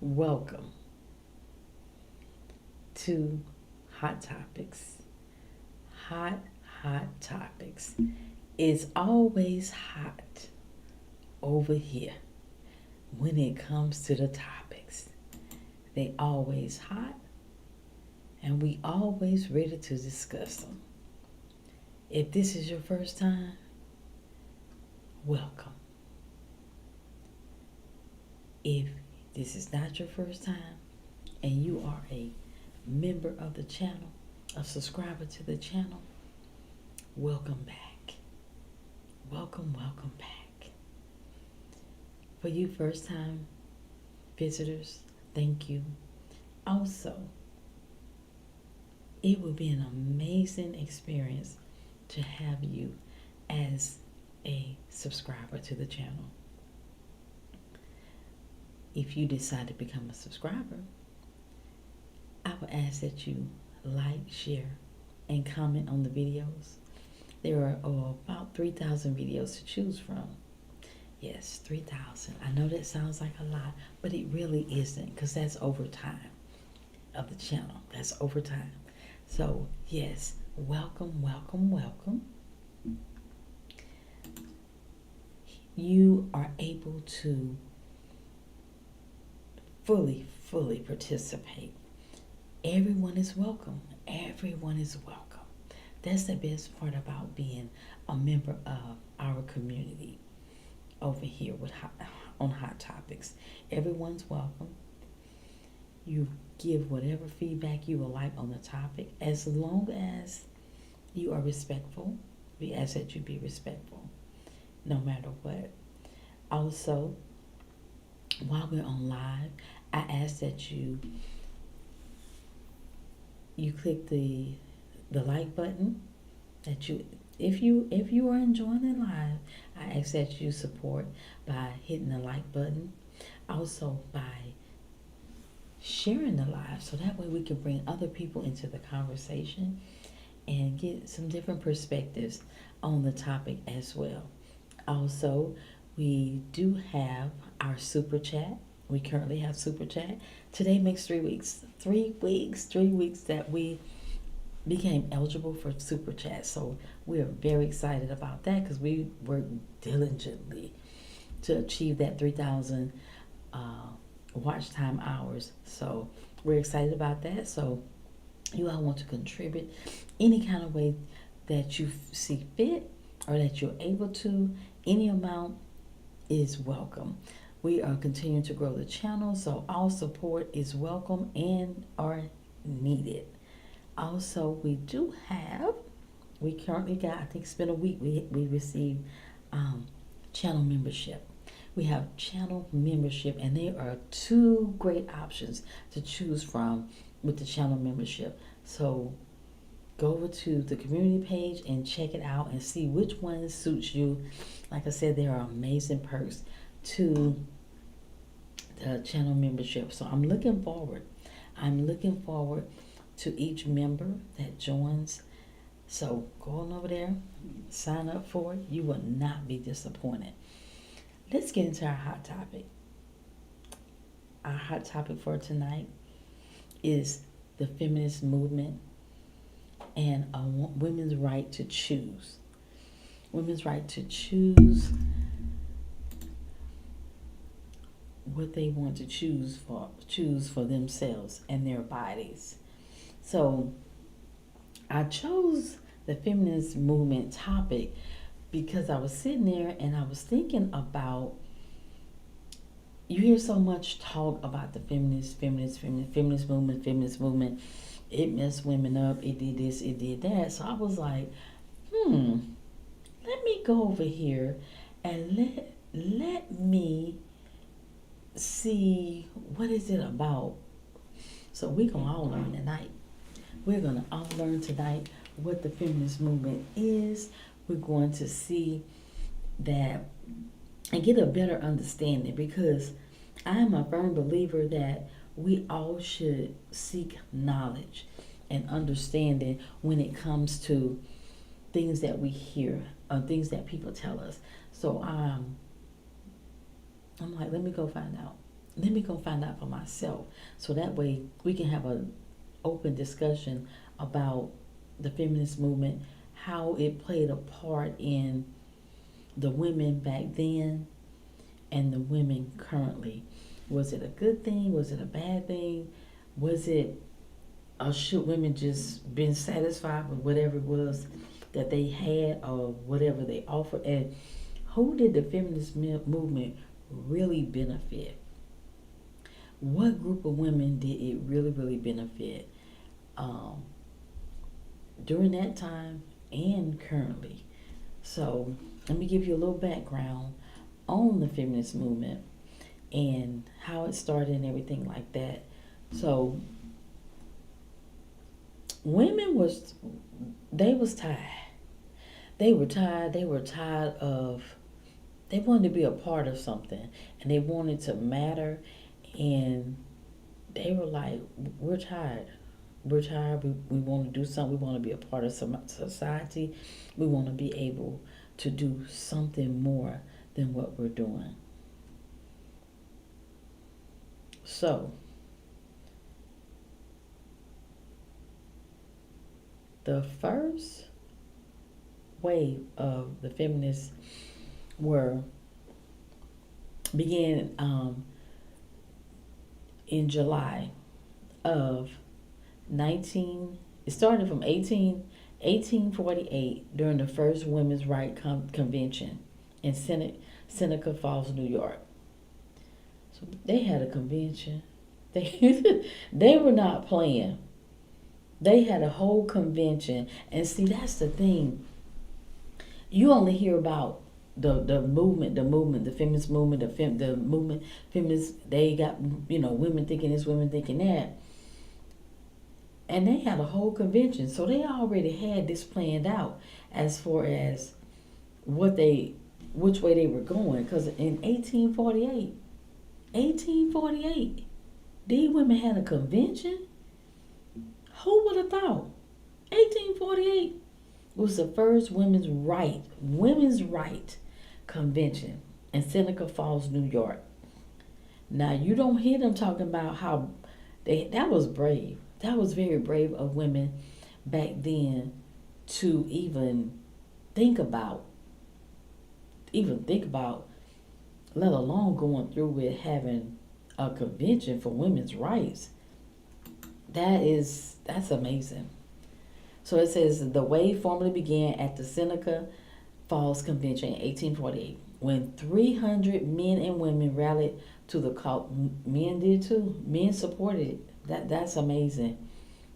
Welcome to Hot Topics. Hot, hot topics. It's always hot over here when it comes to the topics. They always hot and we always ready to discuss them. If this is your first time, welcome. If this is not your first time and you are a member of the channel, a subscriber to the channel, welcome back. Welcome, welcome back. For you first time visitors, thank you. Also, it will be an amazing experience to have you as a subscriber to the channel. If you decide to become a subscriber, I would ask that you like, share, and comment on the videos. There are about 3,000 videos to choose from. Yes, 3,000. I know that sounds like a lot, but it really isn't, because that's over time of the channel. That's over time. So, yes, welcome, welcome, welcome. You are able to fully participate. Everyone is welcome. Everyone is welcome. That's the best part about being a member of our community over here on Hot Topics. Everyone's welcome. You give whatever feedback you would like on the topic, as long as you are respectful. We ask that you be respectful, no matter what. Also, while we're on live, I ask that you click the like button. That you, if you are enjoying it live, I ask that you support by hitting the like button. Also by sharing the live, so that way we can bring other people into the conversation and get some different perspectives on the topic as well. Also, we do have our super chat. We currently have super chat. Today makes 3 weeks. 3 weeks that we became eligible for super chat. So we're very excited about that, because we worked diligently to achieve that 3,000 watch time hours. So we're excited about that. So you all want to contribute any kind of way that you see fit, or that you're able to, any amount is welcome. We are continuing to grow the channel, so all support is welcome and are needed. Also, we currently got, I think it's been a week, we received channel membership. We have channel membership, and there are 2 great options to choose from with the channel membership. So go over to the community page and check it out and see which one suits you. Like I said, there are amazing perks to the channel membership. So I'm looking forward to each member that joins. So go on over there, sign up for it. You will not be disappointed. Let's get into our hot topic. Our hot topic for tonight is the feminist movement and women's right to choose. Women's right to choose what they want to choose for themselves and their bodies. So I chose the feminist movement topic because I was sitting there and I was thinking about, you hear so much talk about the feminist movement. It messed women up, it did this, it did that. So I was like, let me go over here and let me see what is it about. So we're going to all learn tonight. We're going to all learn tonight what the feminist movement is. We're going to see that and get a better understanding, because I am a firm believer that we all should seek knowledge and understanding when it comes to things that we hear, things that people tell us. So I'm like, let me go find out. let me go find out for myself. So that way we can have an open discussion about the feminist movement, how it played a part in the women back then and the women currently. Was it a good thing? Was it a bad thing? Was it, or should women just been satisfied with whatever it was that they had or whatever they offered? And who did the feminist movement really benefit? What group of women did it really, really benefit um, during that time and currently? So let me give you a little background on the feminist movement and how it started and everything like that. So women was tired. They were tired. They were tired of, they wanted to be a part of something and they wanted to matter, and they were like, we're tired. We're tired. We want to do something. We want to be a part of some society. We want to be able to do something more than what we're doing. So, the first wave of the feminists were began in July of 19. It started from 1848 during the first Women's Rights Convention in Seneca Falls, New York. So they had a convention. They were not playing. They had a whole convention, and see, that's the thing. You only hear about the movement, the feminist movement, the movement, feminists. They got, women thinking this, women thinking that, and they had a whole convention, so they already had this planned out as far as which way they were going. Because in 1848, these women had a convention. Who would have thought? 1848 was the first women's right convention in Seneca Falls, New York. Now you don't hear them talking about how that was brave. That was very brave of women back then to even think about, let alone going through with having a convention for women's rights. That's amazing. So it says the wave formally began at the Seneca Falls Convention in 1848 when 300 men and women rallied to the call. Men did too. Men supported it. That's amazing.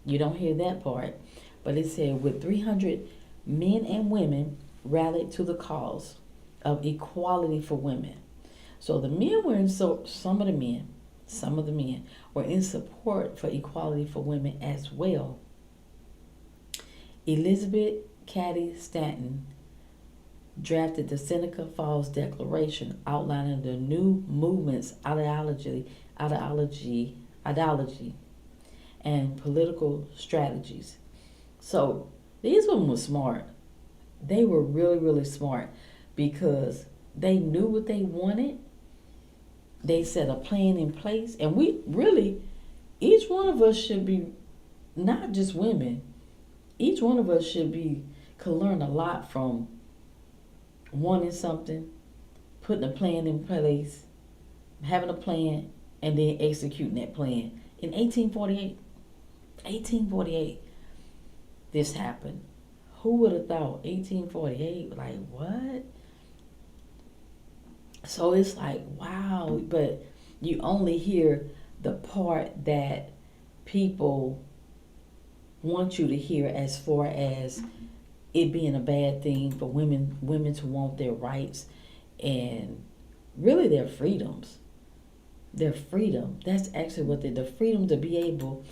You don't hear that part. But it said with 300 men and women rallied to the cause of equality for women. So the men were some of the men were in support for equality for women as well. Elizabeth Cady Stanton drafted the Seneca Falls Declaration outlining the new movement's ideology, and political strategies. So these women were smart. They were really, really smart because they knew what they wanted. They set a plan in place, and each one of us should be, not just women, each one of us could learn a lot from wanting something, putting a plan in place, having a plan, and then executing that plan. In 1848, this happened. Who would have thought? 1848, like what? So it's like, wow, but you only hear the part that people want you to hear as far as it being a bad thing for women to want their rights and really their freedoms. Their freedom. That's actually what the freedom to be able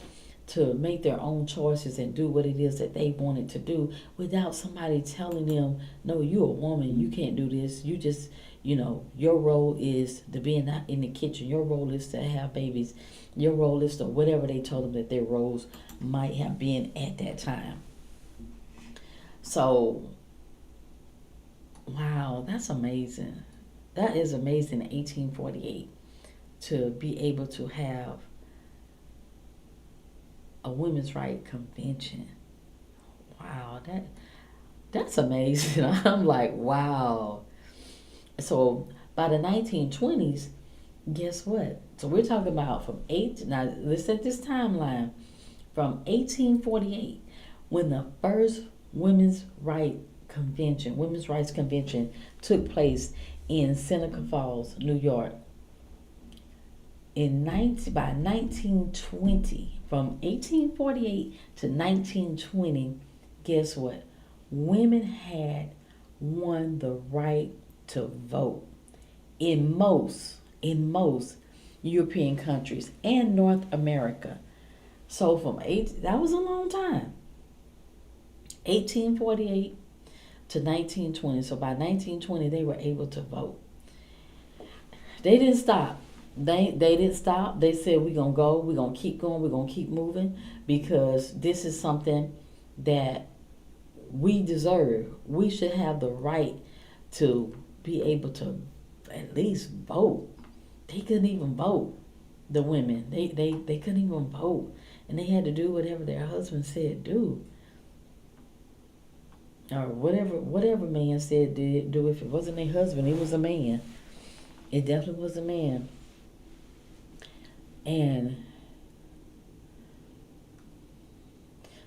to make their own choices and do what it is that they wanted to do without somebody telling them, no, you're a woman, you can't do this. You just, your role is to be in the kitchen. Your role is to have babies. Your role is to whatever they told them that their roles might have been at that time. So, wow, that's amazing. That is amazing. 1848. to be able to have a women's right convention. Wow, that's amazing. I'm like, wow. So by the 1920s, guess what? So we're talking about from now listen at this timeline, from 1848, when the first women's rights convention took place in Seneca Falls, New York. By 1920, from 1848 to 1920, guess what? Women had won the right to vote in most European countries and North America. So that was a long time. 1848 to 1920. So by 1920 they were able to vote. They didn't stop. They didn't stop. They said we're gonna go, we're gonna keep going, we're gonna keep moving because this is something that we deserve. We should have the right to be able to at least vote. They couldn't even vote. The women, they couldn't even vote, and they had to do whatever their husband said do, or whatever man said do. If it wasn't their husband, it was a man. It definitely was a man. And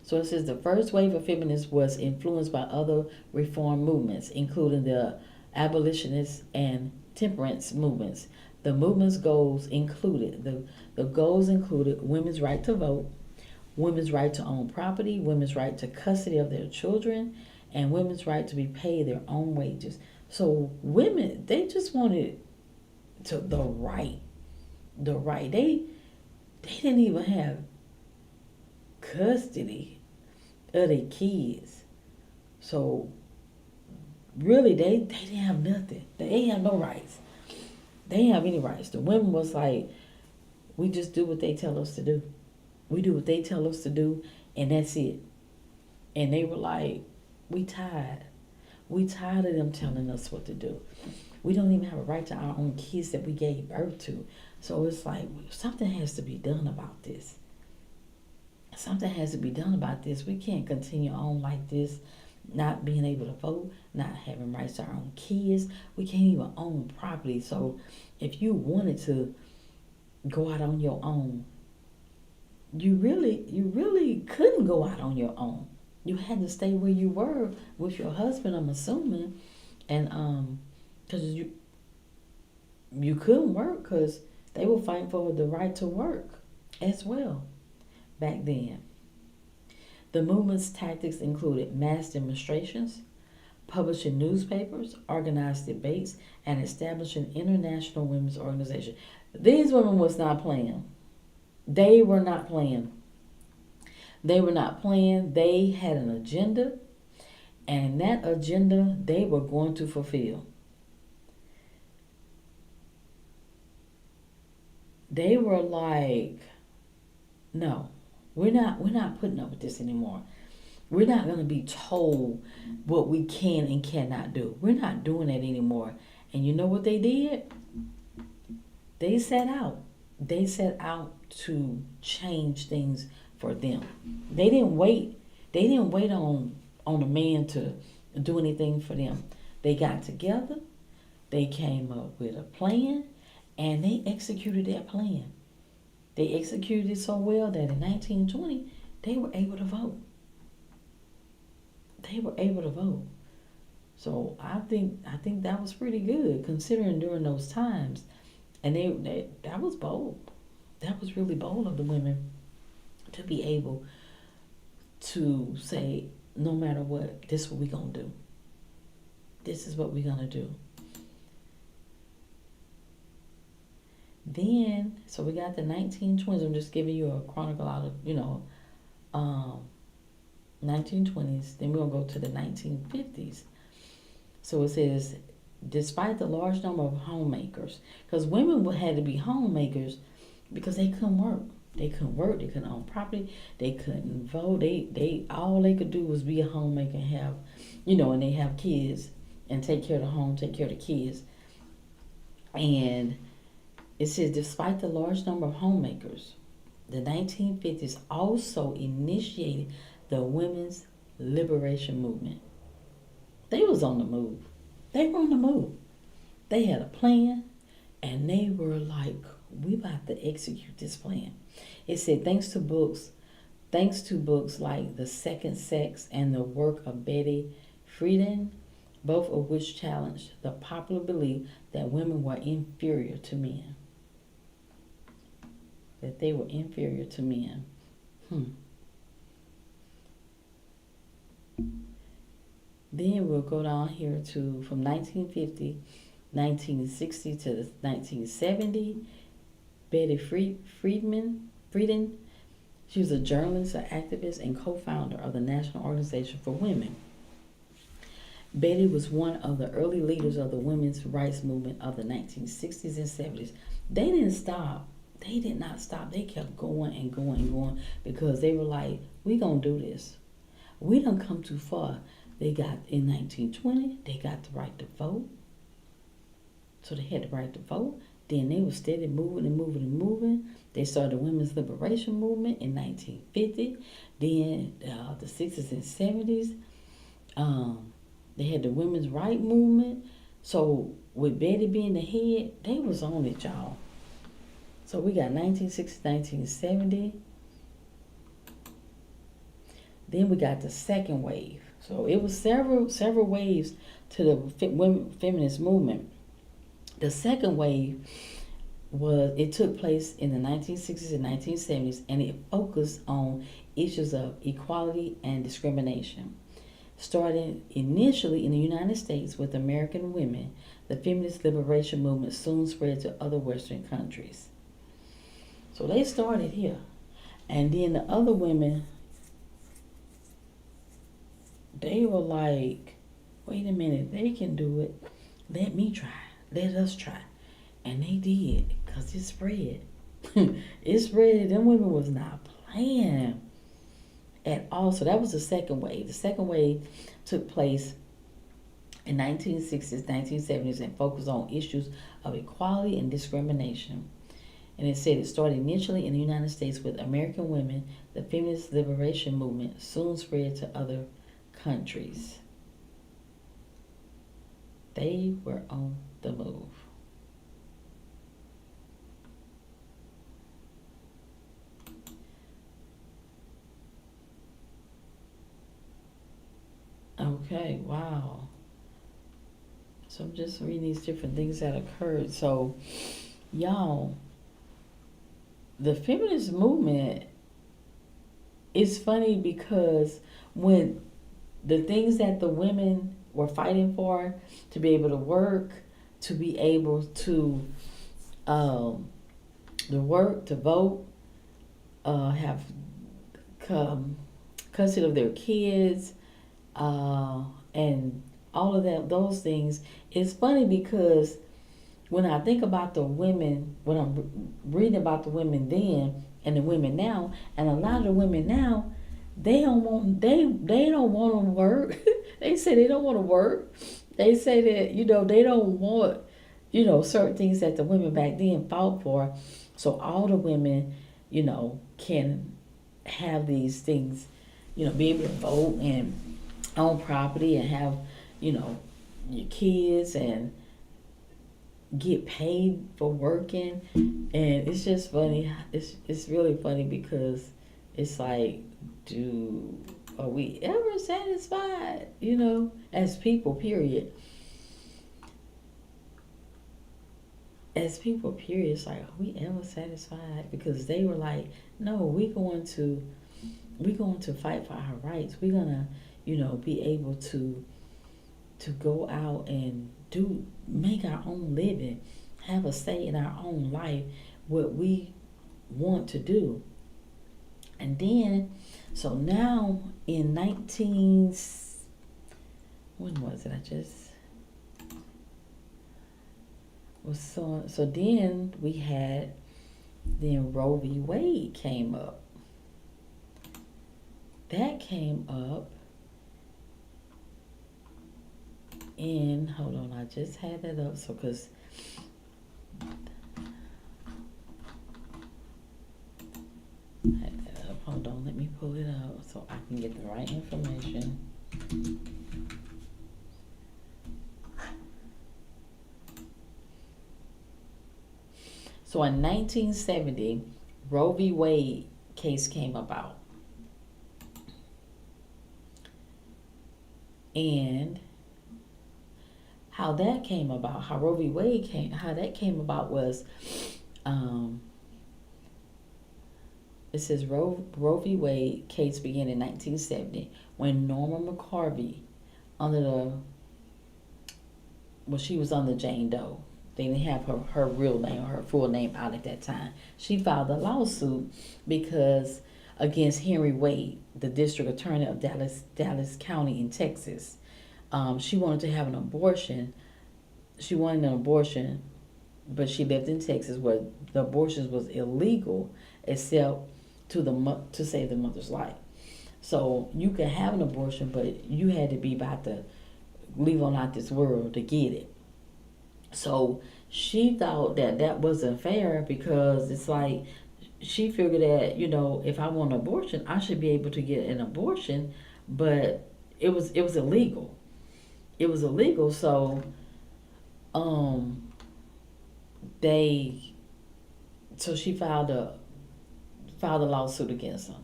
so it says the first wave of feminists was influenced by other reform movements, including the abolitionist and temperance movements. The movement's goals included the goals included women's right to vote, women's right to own property, women's right to custody of their children, and women's right to be paid their own wages. So women, they just wanted the right. They didn't even have custody of their kids. So really, they didn't have nothing. They didn't have no rights. They didn't have any rights. The women was like, we just do what they tell us to do. We do what they tell us to do, and that's it. And they were like, we tired. We tired of them telling us what to do. We don't even have a right to our own kids that we gave birth to. So it's like, something has to be done about this. Something has to be done about this. We can't continue on like this, not being able to vote, not having rights to our own kids. We can't even own property. So if you wanted to go out on your own, you really couldn't go out on your own. You had to stay where you were with your husband, I'm assuming, and because you couldn't work because they were fighting for the right to work as well back then. The movement's tactics included mass demonstrations, publishing newspapers, organized debates, and establishing international women's organizations. These women was not playing. They were not playing. They were not playing. They had an agenda, and that agenda they were going to fulfill. They were like, no, we're not putting up with this anymore. We're not going to be told what we can and cannot do. We're not doing that anymore. And you know what they did? They set out. They set out to change things for them. They didn't wait. They didn't wait on a man to do anything for them. They got together. They came up with a plan, and they executed that plan. They executed it so well that in 1920, they were able to vote. They were able to vote. So I think that was pretty good considering during those times. And that was bold. That was really bold of the women to be able to say, no matter what, this is what we're going to do. This is what we're going to do. Then, so we got the 1920s. I'm just giving you a chronicle out of, 1920s. Then we're going to go to the 1950s. So it says, despite the large number of homemakers, because women had to be homemakers because they couldn't work. They couldn't work. They couldn't own property. They couldn't vote. They all they could do was be a homemaker and have, and they have kids and take care of the home, take care of the kids. And It says, despite the large number of homemakers, the 1950s also initiated the women's liberation movement. They was on the move. They were on the move. They had a plan, and they were like, we about to execute this plan. It said, thanks to books like The Second Sex and the work of Betty Friedan, both of which challenged the popular belief that women were inferior to men. That they were inferior to men. Then we'll go down here to from 1950, 1960 to 1970. Betty Friedan. She was a journalist, an activist, and co-founder of the National Organization for Women. Betty was one of the early leaders of the women's rights movement of the 1960s and 70s. They didn't stop. They did not stop. They kept going and going and going because they were like, we gonna do this. We done come too far. They got, in 1920, they got the right to vote. So they had the right to vote. Then they were steady moving and moving and moving. They started the women's liberation movement in 1950. Then the 60s and 70s, they had the women's right movement. So with Betty being the head, they was on it, y'all. So we got 1960, 1970. Then we got the second wave. So it was several waves to the feminist movement. The second wave took place in the 1960s and 1970s, and it focused on issues of equality and discrimination. Starting initially in the United States with American women, the feminist liberation movement soon spread to other Western countries. So they started here. And then the other women, they were like, wait a minute, they can do it. Let me try. Let us try. And they did, because it spread. It spread. Them women was not playing at all. So that was the second wave. The second wave took place in 1960s, 1970s, and focused on issues of equality and discrimination. And it said it started initially in the United States with American women. The feminist liberation movement soon spread to other countries. They were on the move. Okay, wow. So I'm just reading these different things that occurred. So, y'all, the feminist movement is funny because when the things that the women were fighting for, to be able to work, to be able to work, to vote, have custody of their kids, and all of that, those things. It's funny because when I think about the women, when I'm reading about the women then and the women now, and a lot of the women now, they don't want to work. They say they don't want to work. They say that, they don't want, certain things that the women back then fought for. So all the women, can have these things, be able to vote and own property and have, your kids and get paid for working. And it's just funny. It's really funny because it's like, are we ever satisfied, as people, period. As people, period, it's like, are we ever satisfied? Because they were like, no, we're going to fight for our rights. We're gonna, be able to go out and make our own living, have a say in our own life, what we want to do. And then, so now in when was it? So then we had, Roe v. Wade came up. That came up in, hold on, I just had that up, so because Hold on, let me pull it up so I can get the right information. So in 1970, Roe v. Wade case came about. And how that came about, how Roe v. Wade how that came about was, um, it says Roe v. Wade case began in 1970 when Norma McCorvey, under the, well, she was under Jane Doe. They didn't have her real name or her full name out at that time. She filed a lawsuit because against Henry Wade, the district attorney of Dallas County in Texas. She wanted to have an abortion. She wanted an abortion, but she lived in Texas where the abortion was illegal except to save the mother's life. So you could have an abortion, but you had to be about to leave on out this world to get it. So she thought that that wasn't fair because it's like she figured that, if I want an abortion, I should be able to get an abortion, but it was illegal. It was illegal, so um they so she filed a lawsuit against them.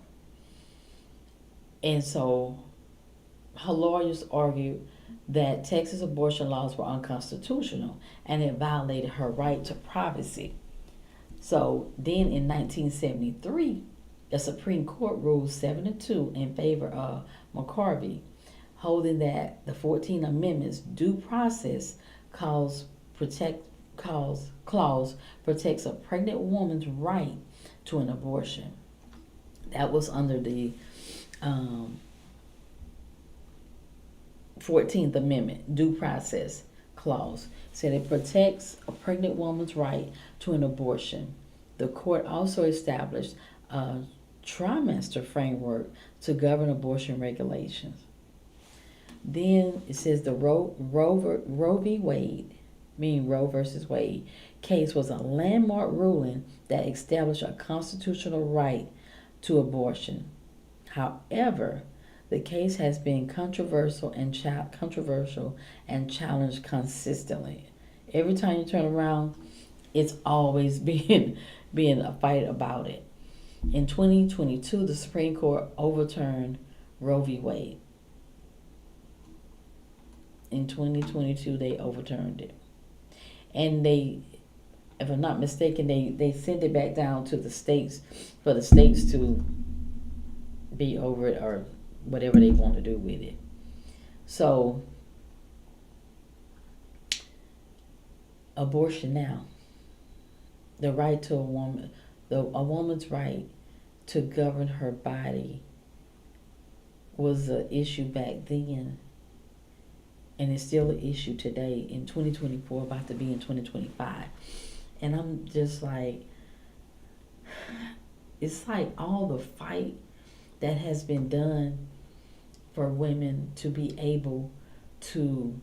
And so her lawyers argued that Texas abortion laws were unconstitutional and it violated her right to privacy. So then in 1973, the Supreme Court ruled 7-2 in favor of McCarvey, holding that the 14th Amendment's due process clause protects a pregnant woman's right to an abortion. That was under the 14th Amendment due process clause. Said it protects a pregnant woman's right to an abortion. The court also established a trimester framework to govern abortion regulations. Then it says the Roe v. Wade, meaning Roe versus Wade, case was a landmark ruling that established a constitutional right to abortion. However, the case has been controversial and challenged consistently. Every time you turn around, it's always being a fight about it. In 2022, the Supreme Court overturned Roe v. Wade. In 2022, they overturned it. And they, if I'm not mistaken, they sent it back down to the states for the states to be over it or whatever they want to do with it. So, abortion now. The right to a woman's right to govern her body was an issue back then, and it's still an issue today in 2024, about to be in 2025. And I'm just like, it's like all the fight that has been done for women to be able to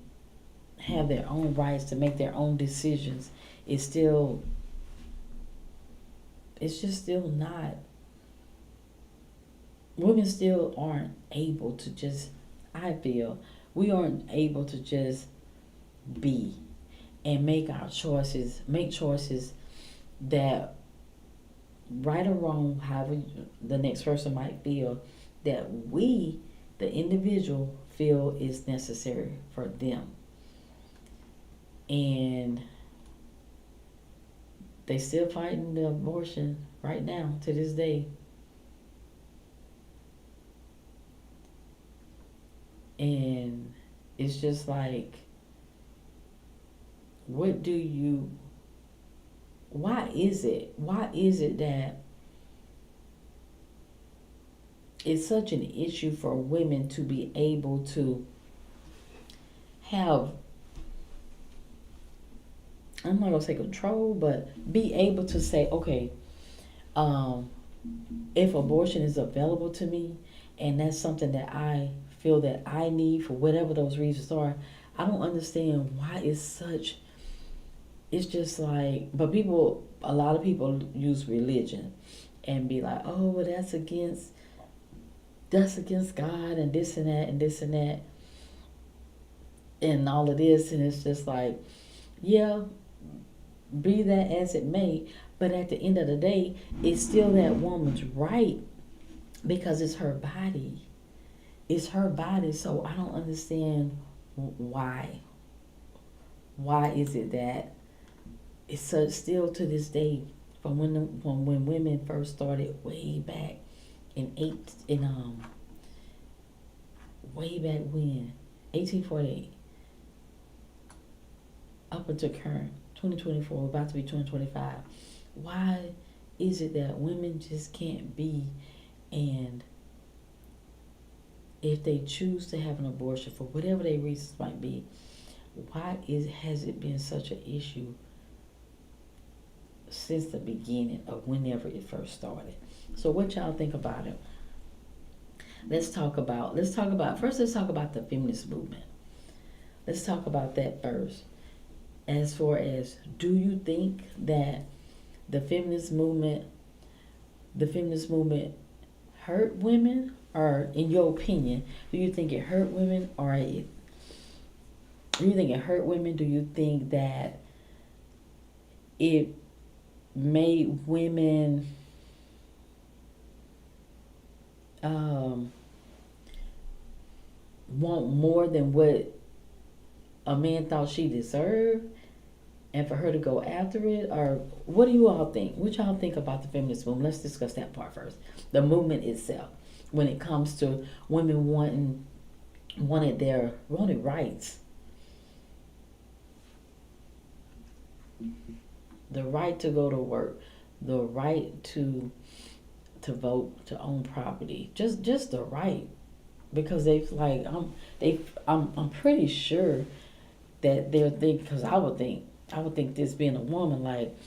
have their own rights, to make their own decisions, is still, it's just still not, women still aren't able to just, I feel, we aren't able to just be and make choices that, right or wrong, however the next person might feel, that we, the individual, feel is necessary for them. And they still fighting the abortion right now to this day. And it's just like, why is it that it's such an issue for women to be able to have, I'm not gonna say control, but be able to say, okay, if abortion is available to me and that's something that I feel that I need for whatever those reasons are, I don't understand why it's just like, but a lot of people use religion and be like, oh, well, that's against God and this and that and this and that and all of this. And it's just like, yeah, be that as it may, but at the end of the day, it's still that woman's right because it's her body. It's her body. So I don't understand why. Why is it that it's such still to this day from when women first started way back in way back when 1848 up until current 2024, about to be 2025. Why is it that women just can't be, and if they choose to have an abortion for whatever their reasons might be, why has it been such an issue since the beginning of whenever it first started? So what y'all think about it? Let's talk about let's talk about the feminist movement. Let's talk about that first. As far as, do you think that the feminist movement hurt women, or in your opinion, do you think it hurt women, or do you think it hurt women? Do you think that it made women want more than what a man thought she deserved, and for her to go after it? Or what do you all think? What y'all think about the feminist movement? Let's discuss that part first. The movement itself, when it comes to women wanted rights, the right to go to work, the right to vote, to own property, just the right, because I'm pretty sure that they're thinking, because I would think this, being a woman, like,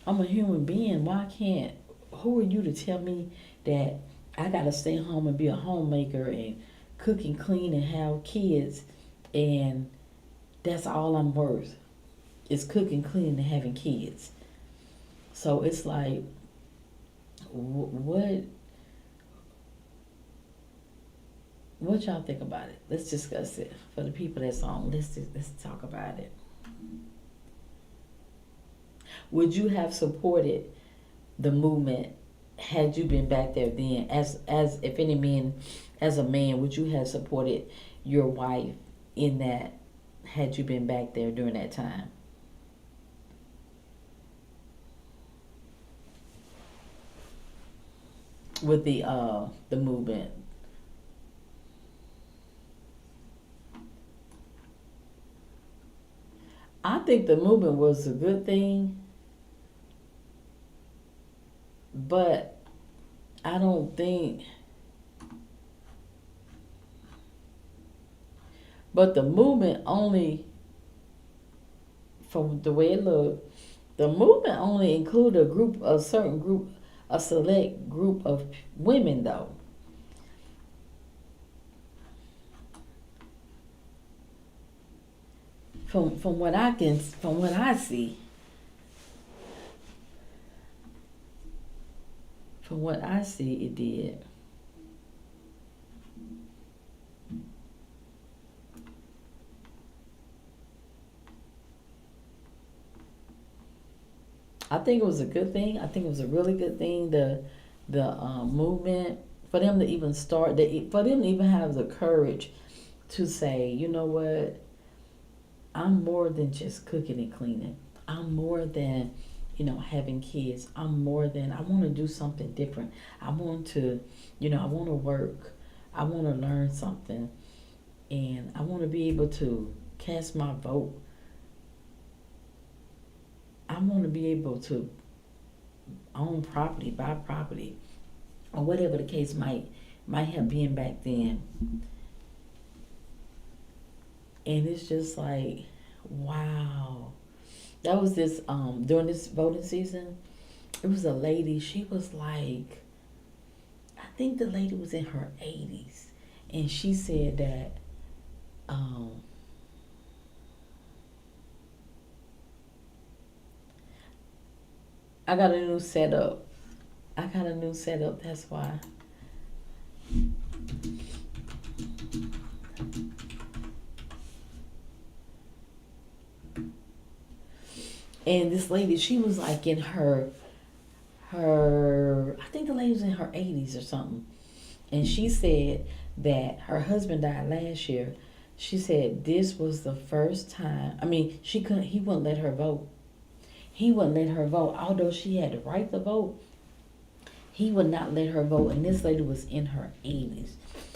I'm a human being. Who are you to tell me that I gotta stay home and be a homemaker and cook and clean and have kids, and that's all I'm worth, is cooking, cleaning, and having kids? So it's like, what y'all think about it? Let's discuss it. For the people that's on, let's talk about it. Would you have supported the movement had you been back there then? As if any man, as a man, would you have supported your wife in that, had you been back there during that time? With the movement. I think the movement was a good thing, but I don't think, but the movement only, from the way it looked, the movement only included a select group of women, though. From what I see, it did. I think it was a good thing. I think it was a really good thing. The movement, for them to even start, for them to even have the courage to say, you know what, I'm more than just cooking and cleaning. I'm more than, having kids. I'm more than, I want to do something different. I want to, I want to work. I want to learn something. And I want to be able to cast my vote. I want to be able to own property, buy property, or whatever the case might have been back then. And it's just like, wow. That was this during this voting season. It was a lady. She was like, I think the lady was in her 80s, and she said that um, I got a new setup. I got a new setup, that's why. And this lady, she was like in her I think the lady was in her 80s or something. And she said that her husband died last year. She said this was the first time. I mean, he wouldn't let her vote. He wouldn't let her vote. Although she had the right to vote, he would not let her vote. And this lady was in her 80s.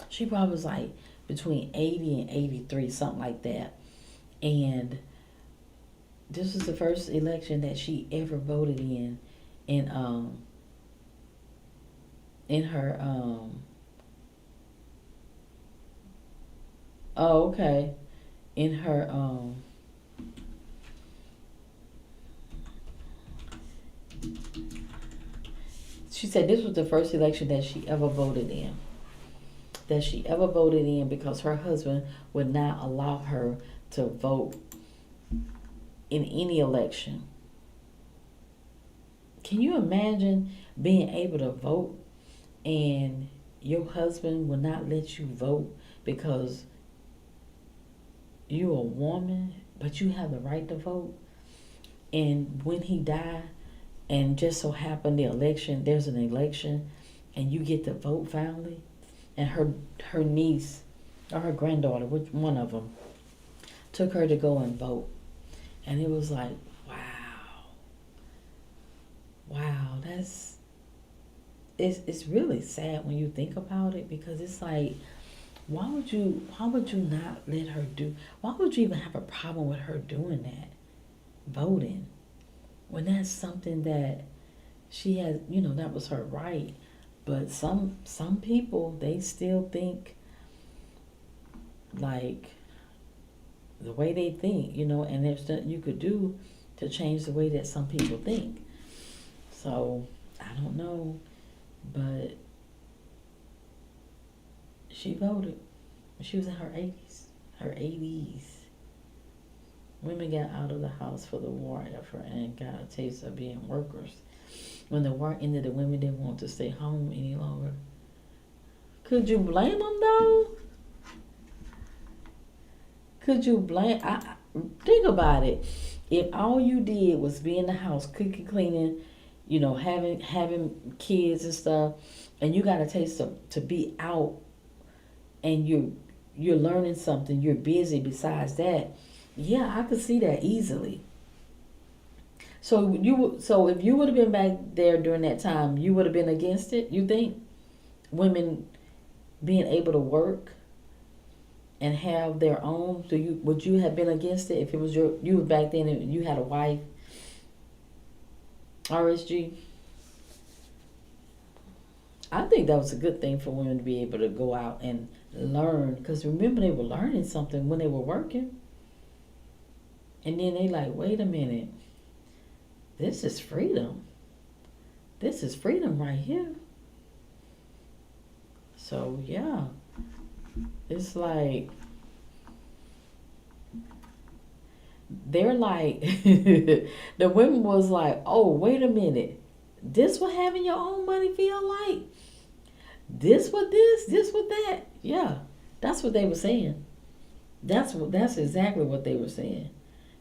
She probably was like between 80 and 83, something like that. And this was the first election that she ever voted in in her oh, okay, in her she said this was the first election that she ever voted in. That she ever voted in because her husband would not allow her to vote in any election. Can you imagine being able to vote and your husband will not let you vote because you're a woman, but you have the right to vote? And when he died, and just so happened there's an election, and you get to vote finally, and her niece or her granddaughter, which one of them, took her to go and vote, and it was like, wow, it's really sad when you think about it, because it's like, why would you not let her do? Why would you even have a problem with her doing that, voting, when that's something that she has? That was her right. But some people, they still think like the way they think, and there's nothing you could do to change the way that some people think. So I don't know, but she voted. She was in her 80s. Her 80s. Women got out of the house for the war effort and got a taste of being workers. When the war ended, the women didn't want to stay home any longer. Could you blame them though? Could you blame? Think about it. If all you did was be in the house, cooking, cleaning, having kids and stuff, and you got a taste to be out, and you're learning something, you're busy besides that, yeah, I could see that easily. So if you would have been back there during that time, you would have been against it, you think? Women being able to work and have their own, would you have been against it if it was you were back then and you had a wife? RSG? I think that was a good thing for women to be able to go out and learn, because remember, they were learning something when they were working, and then they like, wait a minute, this is freedom. This is freedom right here. So yeah, it's like they're like the women was like, oh, wait a minute, this what having your own money feel like? This what that? Yeah, that's what they were saying. That's exactly what they were saying.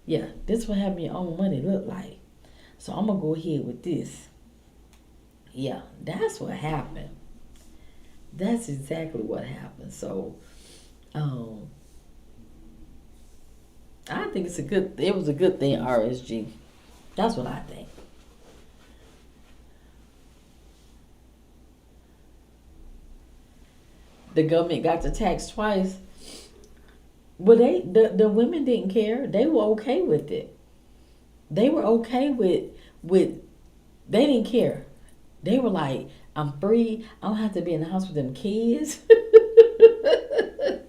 Yeah, this what having your own money look like. So I'm gonna go ahead with this. Yeah, that's what happened. That's exactly what happened. So, I think it was a good thing, RSG. That's what I think. The government got to tax twice. Well, the women didn't care. They were okay with it. They were okay with they didn't care. They were like, I'm free. I don't have to be in the house with them kids. I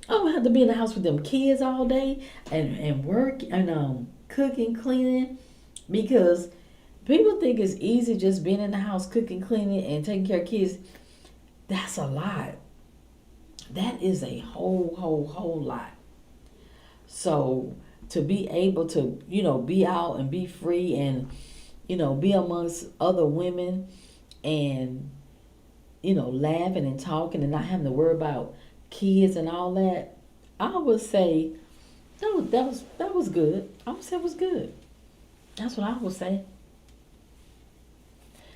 don't have to be in the house with them kids all day and work and cooking, cleaning, because people think it's easy just being in the house cooking, cleaning, and taking care of kids. That's a lot. That is a whole lot. So to be able to, be out and be free and, be amongst other women and, laughing and talking and not having to worry about kids and all that, I would say that was good. I would say it was good. That's what I would say.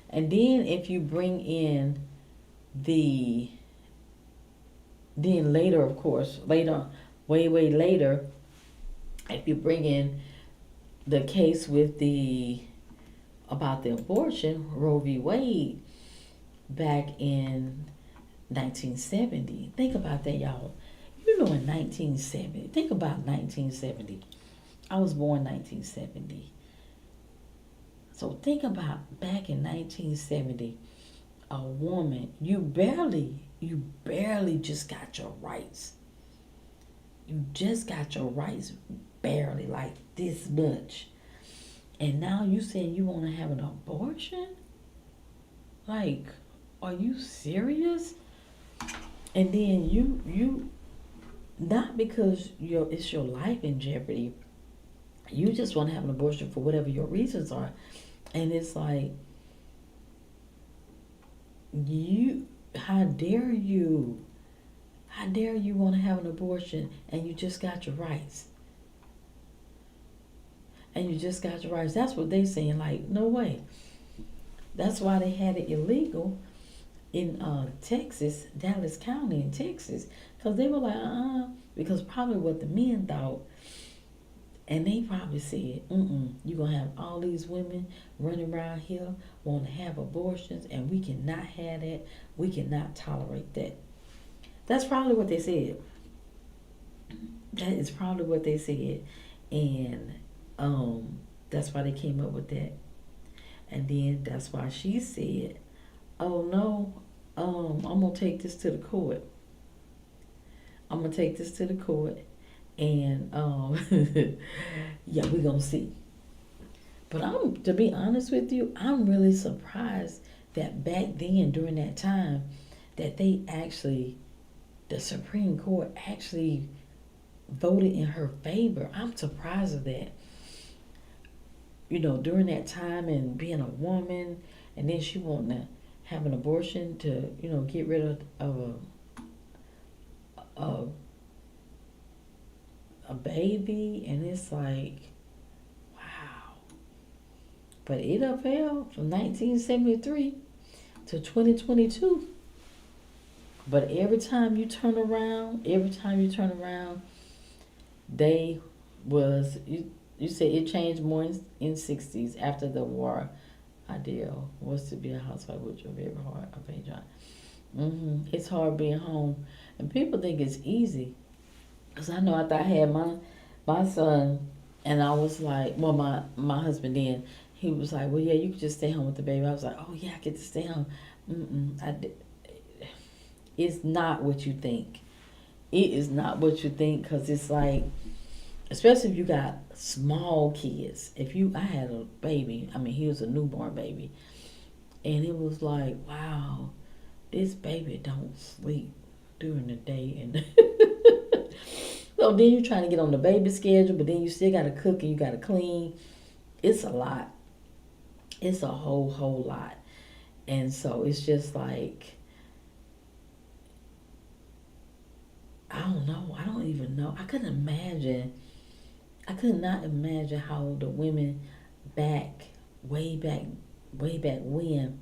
And then if you bring in the then later, of course, later, way later, if you bring in the case with the about the abortion, Roe v. Wade, back in 1970. Think about that, y'all. In 1970. Think about 1970. I was born 1970. So think about back in 1970, a woman, you barely just got your rights. You just got your rights barely, like this much. And now you saying you want to have an abortion? Like, are you serious? And then you not because it's your life in jeopardy. You just want to have an abortion for whatever your reasons are. And it's like, how dare you want to have an abortion and you just got your rights. That's what they saying, like, no way. That's why they had it illegal in Texas, Dallas County in Texas. Because they were like, because probably what the men thought, and they probably said, you're going to have all these women running around here want to have abortions, and we cannot have that. We cannot tolerate that. That's probably what they said. That is probably what they said. And that's why they came up with that. And then that's why she said, oh no, I'm going to take this to the court. And yeah, we're going to see. But to be honest with you, I'm really surprised that back then, during that time, that the Supreme Court actually voted in her favor. I'm surprised of that. During that time and being a woman, and then she wanting to have an abortion to, get rid of a baby, and it's like, wow. But it upheld from 1973 to 2022. But every time you turn around, they was you said it changed more in 60s after the war. Ideal was to be a housewife with your very hard a pay job. It's hard being home, and people think it's easy. Cause I know after I had my son, and I was like, well, my husband then, he was like, well, yeah, you could just stay home with the baby. I was like, oh yeah, I get to stay home. It's not what you think. It is not what you think, because it's like, especially if you got small kids. I had a baby, he was a newborn baby, and it was like, wow, this baby don't sleep during the day, and so then you're trying to get on the baby schedule, but then you still got to cook and you got to clean. It's a lot. It's a whole lot. And so it's just like, I don't know. I don't even know. I could not imagine how the women way back when,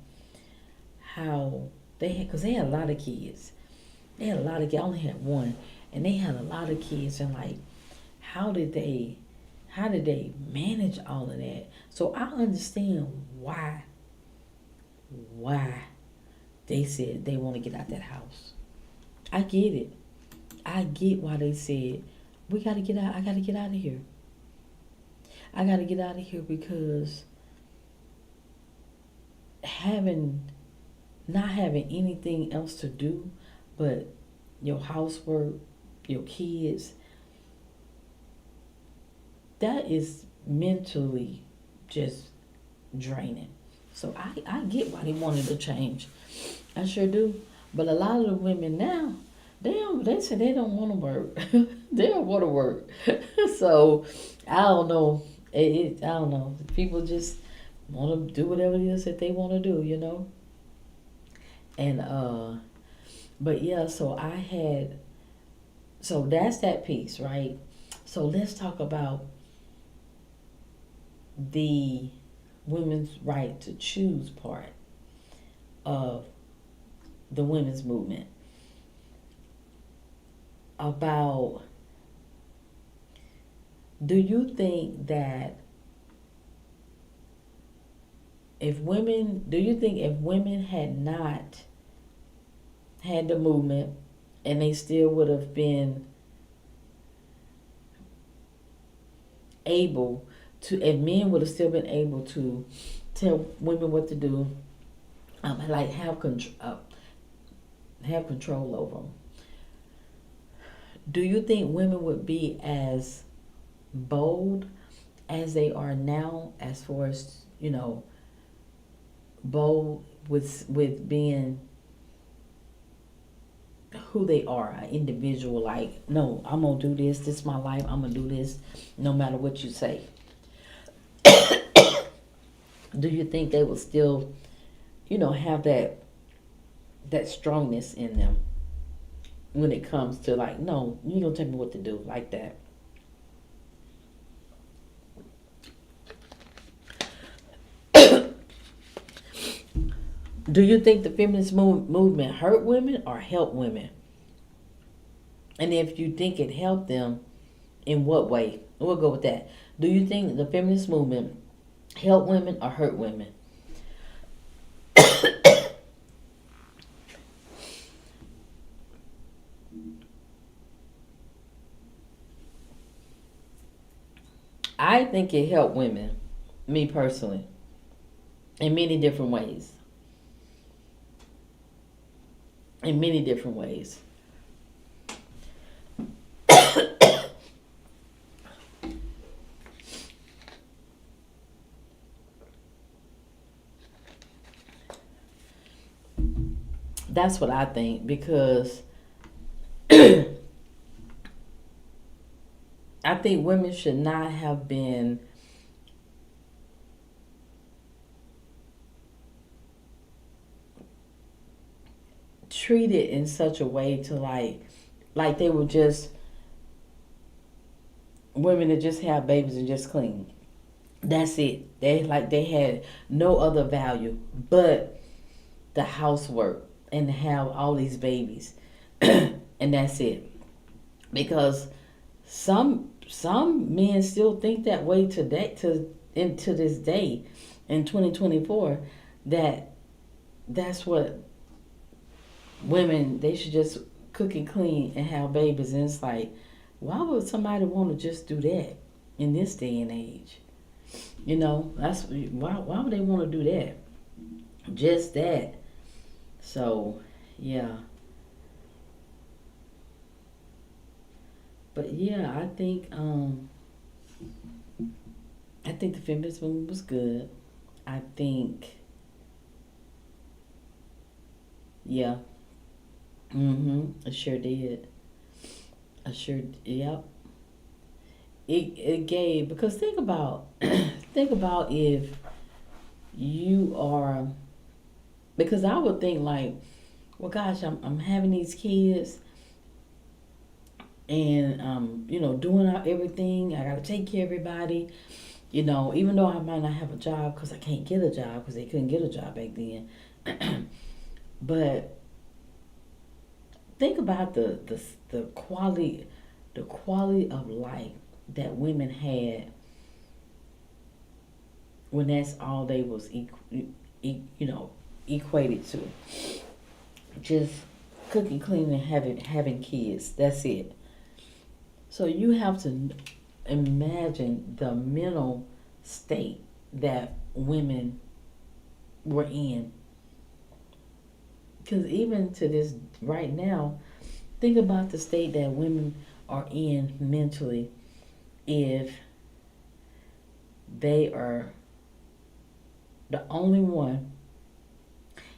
how they had, because they had a lot of kids. I only had one. And they had a lot of kids, and like, how did they manage all of that? So I understand why they said they want to get out that house. I get it. I get why they said, we got to get out. I got to get out of here. I got to get out of here, because not having anything else to do but your housework, your kids, that is mentally just draining. So I get why they wanted to change. I sure do. But a lot of the women now, they say they don't want to work. They don't want to work. So I don't know. I don't know. People just want to do whatever it is that they want to do, And but yeah, so that's that piece, right? So let's talk about the women's right to choose part of the women's movement. About, do you think that do you think if women had not had the movement and they still would have been able to, if men would have still been able to tell women what to do, like have control over them, do you think women would be as bold as they are now, as far as, bold with being who they are, an individual? Like, no, I'm gonna do this. This is my life. I'm gonna do this, no matter what you say. Do you think they will still, have that strongness in them when it comes to, like, no, you don't tell me what to do, like that? Do you think the feminist movement hurt women or help women? And if you think it helped them, in what way? We'll go with that. Do you think the feminist movement help women or hurt women? I think it helped women, me personally, in many different ways. In many different ways. That's what I think, because I think women should not have been treated in such a way to, like they were just women that just have babies and just clean. That's it. They had no other value but the housework and to have all these babies. And that's it. Because some men still think that way today, into this day, in 2024, that that's what women, they should just cook and clean and have babies. And it's like, why would somebody want to just do that in this day and age? That's why would they want to do that? Just that. So, yeah. But yeah, I think the feminist movement was good. I think, yeah. I sure did. Yep. It gave, because think about think about if you are, because I would think like, well, gosh, I'm having these kids, and doing everything. I got to take care of everybody. Even though I might not have a job because I can't get a job, because they couldn't get a job back then. But think about the quality of life that women had when that's all they was equated to. Just cooking, cleaning, having kids. That's it. So you have to imagine the mental state that women were in. Because even to this right now, think about the state that women are in mentally, if they are the only one,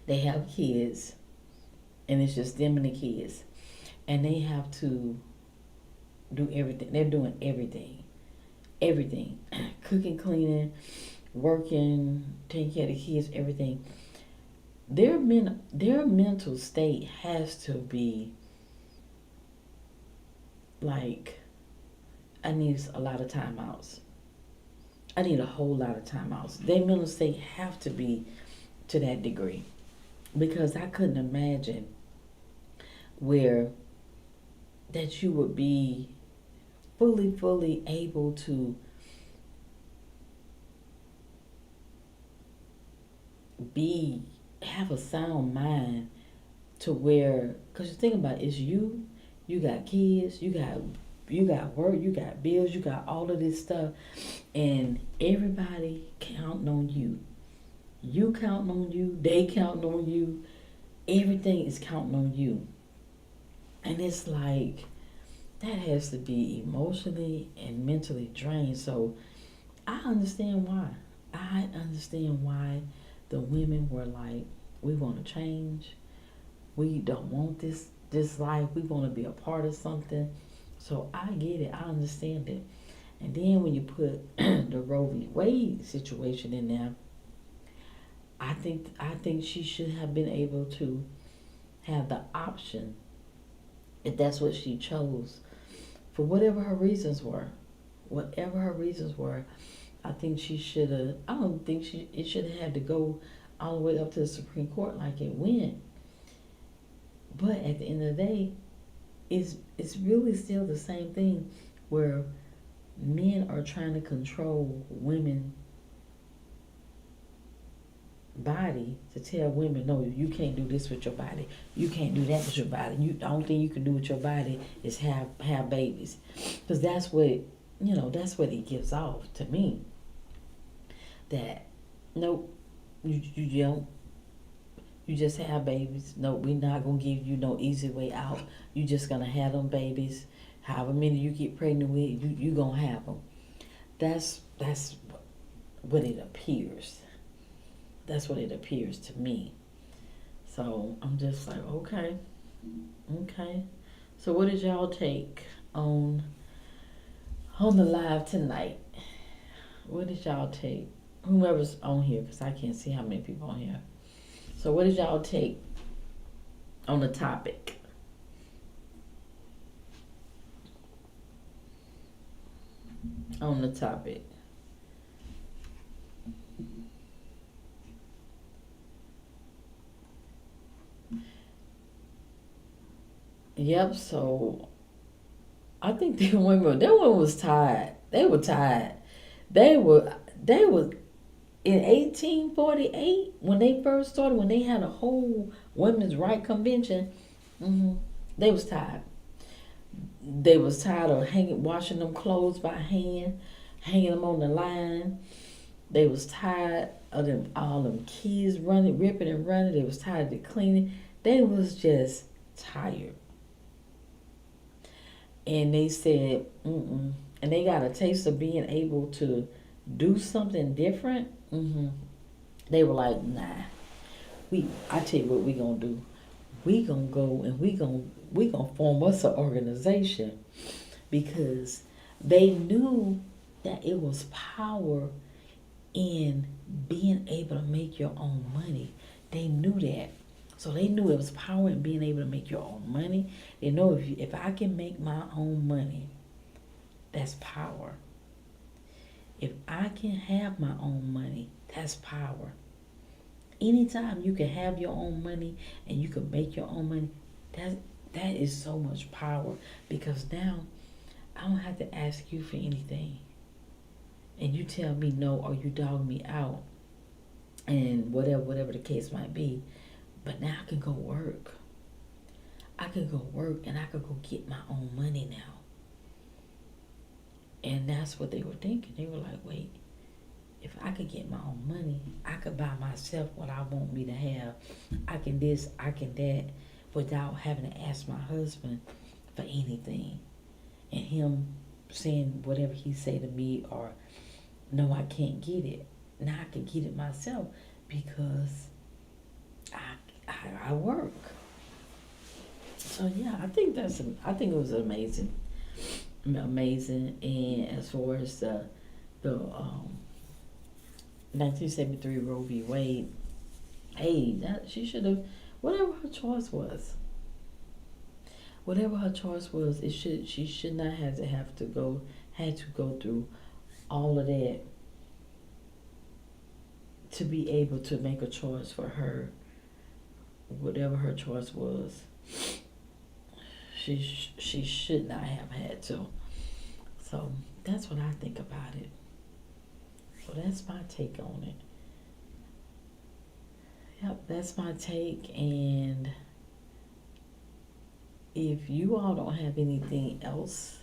they have kids, and it's just them and the kids, and they have to do everything. They're doing everything, cooking, cleaning, working, taking care of the kids, everything. their mental state has to be like, I need a lot of timeouts. I need a whole lot of timeouts. Their mental state have to be to that degree, because I couldn't imagine where that you would be fully able to be have a sound mind, to where, because you think about it, it's you got kids, you got work, you got bills, you got all of this stuff, and everybody counting on you. You counting on you, they counting on you, everything is counting on you. And it's like, that has to be emotionally and mentally drained. So I understand why. I understand why the women were like, we want to change. We don't want this life. We want to be a part of something. So I get it. I understand it. And then when you put the Roe v. Wade situation in there, I think she should have been able to have the option, if that's what she chose, for whatever her reasons were. Whatever her reasons were, I think she should have. I don't think it should have had to go all the way up to the Supreme Court like it went. But at the end of the day, it's really still the same thing, where men are trying to control women body, to tell women, no, you can't do this with your body, you can't do that with your body, the only thing you can do with your body is have babies, because that's what that's what it gives off to me, that nope, you don't, you just have babies. No, we're not gonna give you no easy way out. You just gonna have them babies, however many you get pregnant with, you gonna have them. That's what it appears. That's what it appears to me. So I'm just like, okay. So what did y'all take on the live tonight? What did y'all take? Whomever's on here, because I can't see how many people on here. So what did y'all take on the topic? On the topic. Yep, so I think that women was tired. They were tired. They were in 1848, when they first started, when they had a whole women's right convention. They was tired. They was tired of washing them clothes by hand, hanging them on the line. They was tired of them, all them kids running, ripping and running. They was tired of the cleaning. They was just tired. And they said, and they got a taste of being able to do something different. They were like, nah. I tell you what we gonna do. We gonna go and we gonna form us an organization, because they knew that it was power in being able to make your own money. They knew that. So they knew it was power in being able to make your own money. They know if I can make my own money, that's power. If I can have my own money, that's power. Anytime you can have your own money and you can make your own money, that is so much power, because now I don't have to ask you for anything. And you tell me no, or you dog me out, and whatever the case might be. But now I can go work. I can go work and I could go get my own money now. And that's what they were thinking. They were like, wait, if I could get my own money, I could buy myself what I want me to have. I can this, I can that, without having to ask my husband for anything. And him saying whatever he say to me, or no, I can't get it. Now I can get it myself, because I work. So yeah, I think it was amazing. And as far as the 1973 Roe v. Wade, Hey, she should have, whatever her choice was. Whatever her choice was, she should not have to go had to go through all of that to be able to make a choice for her. Whatever her choice was, she should not have had to. So that's what I think about it. So that's my take on it. Yep, that's my take. And if you all don't have anything else,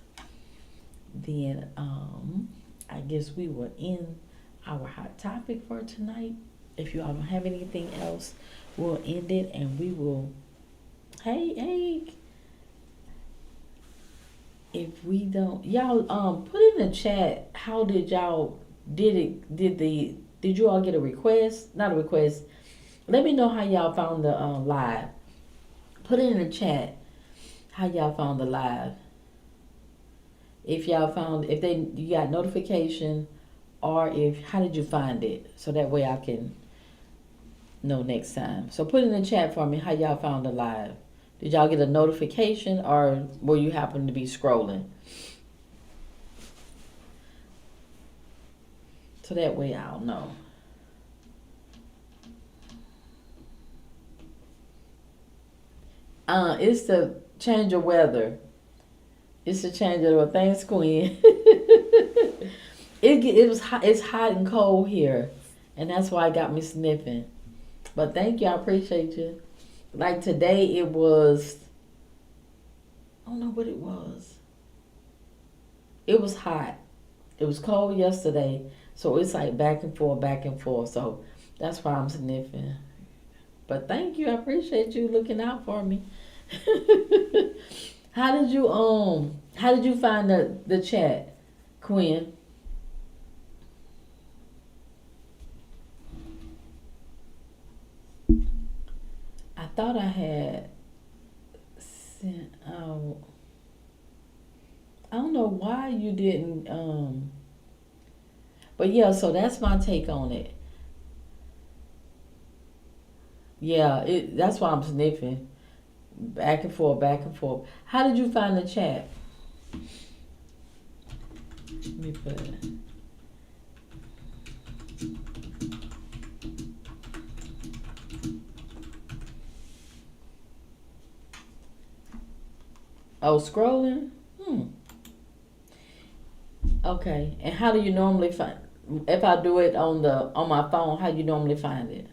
then I guess we will end our hot topic for tonight. If you all don't have anything else, we'll end it and we will. Hey. If we don't, y'all put in the chat, how did y'all did you all get a request? Not a request. Let me know how y'all found the live. Put it in the chat how y'all found the live. If y'all found, you got notification, or how did you find it? So that way I can know next time. So put in the chat for me how y'all found the live. Did y'all get a notification, or were you happen to be scrolling? So that way I'll know. It's the change of weather. It's the change of weather. Thanks, Queen. It was hot. It's hot and cold here, and that's why it got me sniffing. But thank you. I appreciate you. Like today, it was. I don't know what it was. It was hot. It was cold yesterday, so it's like back and forth, back and forth. So that's why I'm sniffing. But thank you. I appreciate you looking out for me. How did you find the chat, Quinn? I thought I had sent out. I don't know why you didn't. But yeah, so that's my take on it. Yeah, that's why I'm sniffing. Back and forth, back and forth. How did you find the chat? Let me put it. Oh, scrolling? Okay. And how do you normally find, if I do it on my phone, how do you normally find it?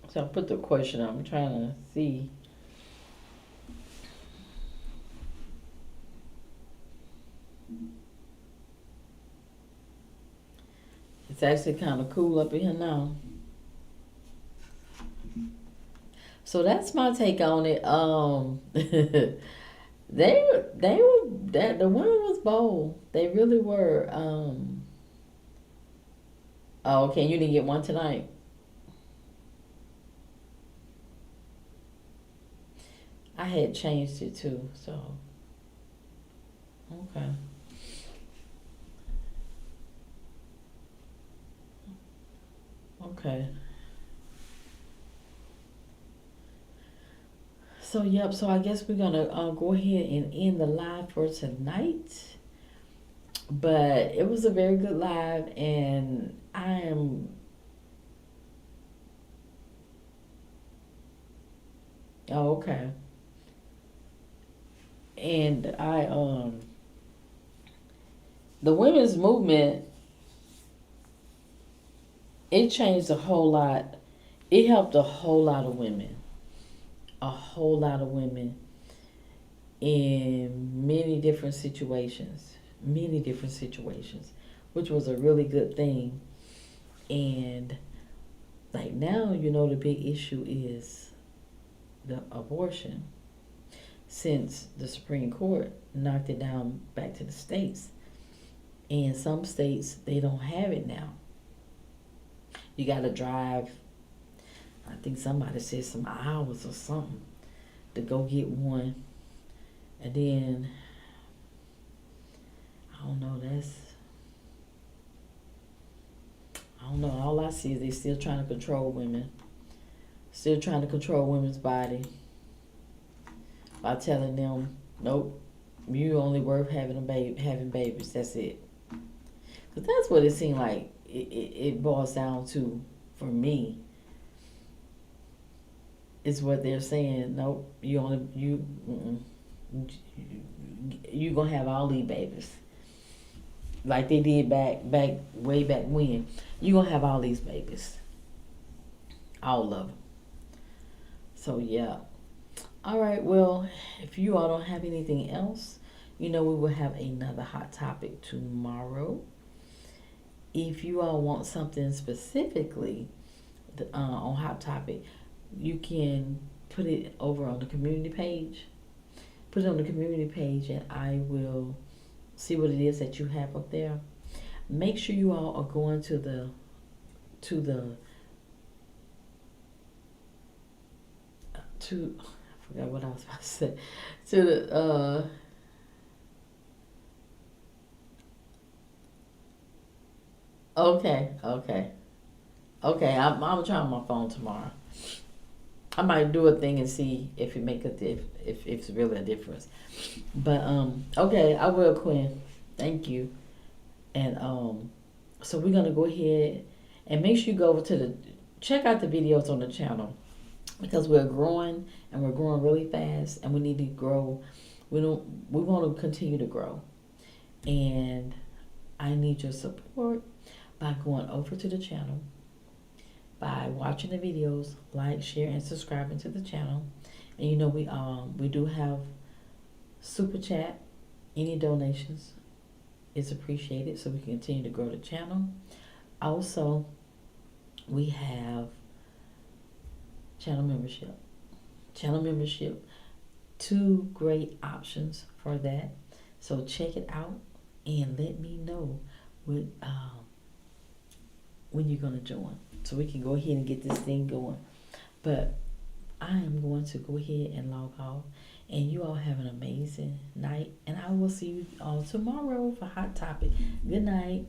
So I put the question, I'm trying to see. It's actually kind of cool up in here now. So that's my take on it. The women was bold. They really were. Oh, okay, you didn't get one tonight. I had changed it too, so okay. Okay. So yep. So I guess we're gonna go ahead and end the live for tonight. But it was a very good live, and I am. Oh, okay. And the women's movement, it changed a whole lot. It helped a whole lot of women. A whole lot of women in many different situations. Many different situations. Which was a really good thing. And like now, the big issue is the abortion. Since the Supreme Court knocked it down back to the states. And some states, they don't have it now. You got to drive, I think somebody said some hours or something to go get one. And then, I don't know, I don't know. All I see is they still trying to control women. Still trying to control women's body by telling them, nope, you only worth having having babies. That's it. But that's what it seemed like it boils down to for me. Is what they're saying. Nope, you gonna have all these babies like they did way back when. You gonna have all these babies, all of them. So yeah. All right. Well, if you all don't have anything else, we will have another hot topic tomorrow. If you all want something specifically on hot topic, you can put it over on the community page. Put it on the community page, and I will see what it is that you have up there. Make sure you all are going to the I forgot what I was about to say, to the okay. I'm gonna try on my phone tomorrow. I might do a thing and see if it make if it's really a difference. But okay, I will, Quinn. Thank you. And so we're gonna go ahead and make sure you go over to check out the videos on the channel, because we're growing and we're growing really fast, and we need to grow. We want to continue to grow, and I need your support by going over to the channel, by watching the videos, like, share, and subscribing to the channel. And we do have super chat. Any donations is appreciated, so we can continue to grow the channel. Also, we have channel membership. Channel membership, 2 great options for that. So check it out and let me know when you're gonna join, so we can go ahead and get this thing going. But I am going to go ahead and log off, and you all have an amazing night, and I will see you all tomorrow for Hot Topic. Good night.